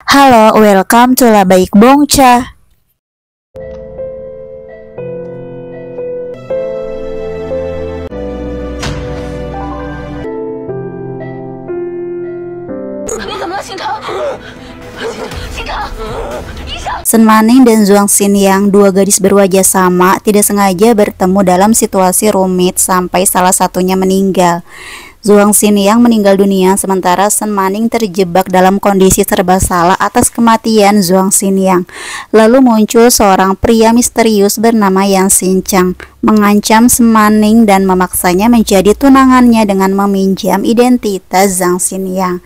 Halo, welcome to Labaik Bongca. Sen Maning dan Zhuang Xinyang, dua gadis berwajah sama, tidak sengaja bertemu dalam situasi rumit sampai salah satunya meninggal. Zhuang Xinyang meninggal dunia sementara Sen Maning terjebak dalam kondisi serba salah atas kematian Zhuang Xinyang. Lalu muncul seorang pria misterius bernama Yang Xinchang, mengancam Sen Maning dan memaksanya menjadi tunangannya dengan meminjam identitas Zhang Xinyang.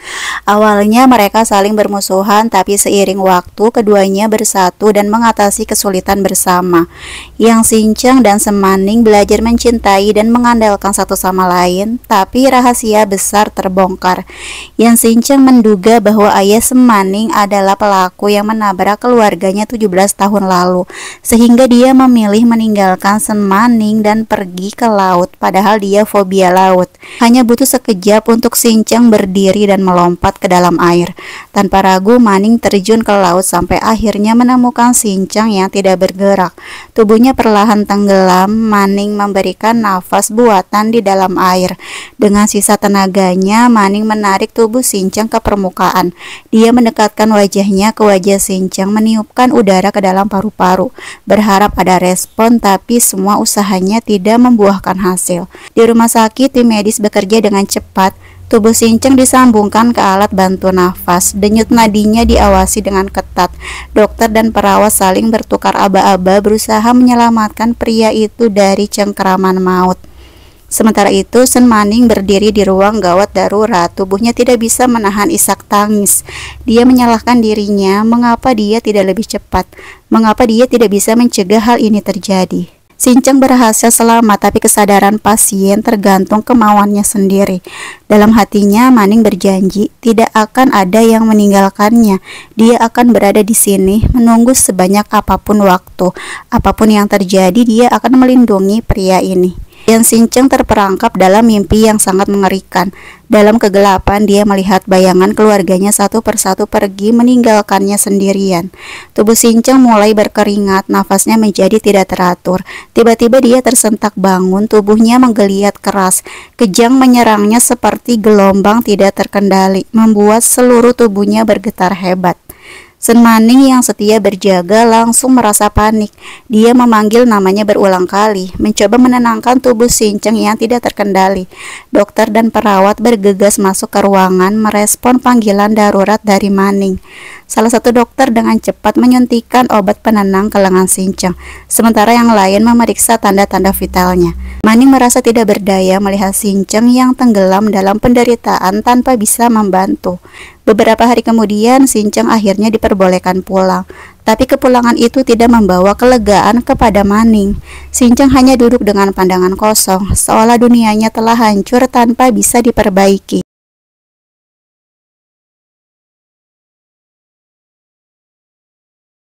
Awalnya mereka saling bermusuhan, tapi seiring waktu keduanya bersatu dan mengatasi kesulitan bersama. Yang Xinchang dan Sen Maning belajar mencintai dan mengandalkan satu sama lain, tapi rahasia besar terbongkar. Yang Xinchang menduga bahwa ayah Sen Maning adalah pelaku yang menabrak keluarganya 17 tahun lalu, sehingga dia memilih meninggalkan Sen Maning dan pergi ke laut, padahal dia fobia laut. Hanya butuh sekejap untuk Xinchang berdiri dan melompat ke dalam air. Tanpa ragu, Maning terjun ke laut sampai akhirnya menemukan Xinchang yang tidak bergerak. Tubuhnya perlahan tenggelam. Maning memberikan nafas buatan di dalam air. Dengan sisa tenaganya, Maning menarik tubuh Xinchang ke permukaan. Dia mendekatkan wajahnya ke wajah Xinchang, meniupkan udara ke dalam paru-paru, berharap ada respon, tapi semua usahanya tidak membuahkan hasil. Di rumah sakit, tim medis bekerja dengan cepat. Tubuh Xinchang disambungkan ke alat bantu nafas. Denyut nadinya diawasi dengan ketat. Dokter dan perawat saling bertukar aba-aba berusaha menyelamatkan pria itu dari cengkeraman maut. Sementara itu, Sen Maning berdiri di ruang gawat darurat. Tubuhnya tidak bisa menahan isak tangis. Dia menyalahkan dirinya, mengapa dia tidak lebih cepat? Mengapa dia tidak bisa mencegah hal ini terjadi? Xinchang berhasil selamat, tapi kesadaran pasien tergantung kemauannya sendiri. Dalam hatinya, Maning berjanji tidak akan ada yang meninggalkannya. Dia akan berada di sini, menunggu sebanyak apapun waktu. Apapun yang terjadi, dia akan melindungi pria ini. Yang Xinchang terperangkap dalam mimpi yang sangat mengerikan. Dalam kegelapan, dia melihat bayangan keluarganya satu persatu pergi meninggalkannya sendirian. Tubuh Xinchang mulai berkeringat, nafasnya menjadi tidak teratur. Tiba-tiba dia tersentak bangun, tubuhnya menggeliat keras. Kejang menyerangnya seperti gelombang tidak terkendali, membuat seluruh tubuhnya bergetar hebat. Sen Maning yang setia berjaga langsung merasa panik. Dia memanggil namanya berulang kali, mencoba menenangkan tubuh Xinchang yang tidak terkendali. Dokter dan perawat bergegas masuk ke ruangan merespon panggilan darurat dari Maning. Salah satu dokter dengan cepat menyuntikkan obat penenang ke lengan Xinchang, sementara yang lain memeriksa tanda-tanda vitalnya. Maning merasa tidak berdaya melihat Xinchang yang tenggelam dalam penderitaan tanpa bisa membantu. Beberapa hari kemudian, Xinchang akhirnya diperbolehkan pulang. Tapi kepulangan itu tidak membawa kelegaan kepada Maning. Xinchang hanya duduk dengan pandangan kosong, seolah dunianya telah hancur tanpa bisa diperbaiki.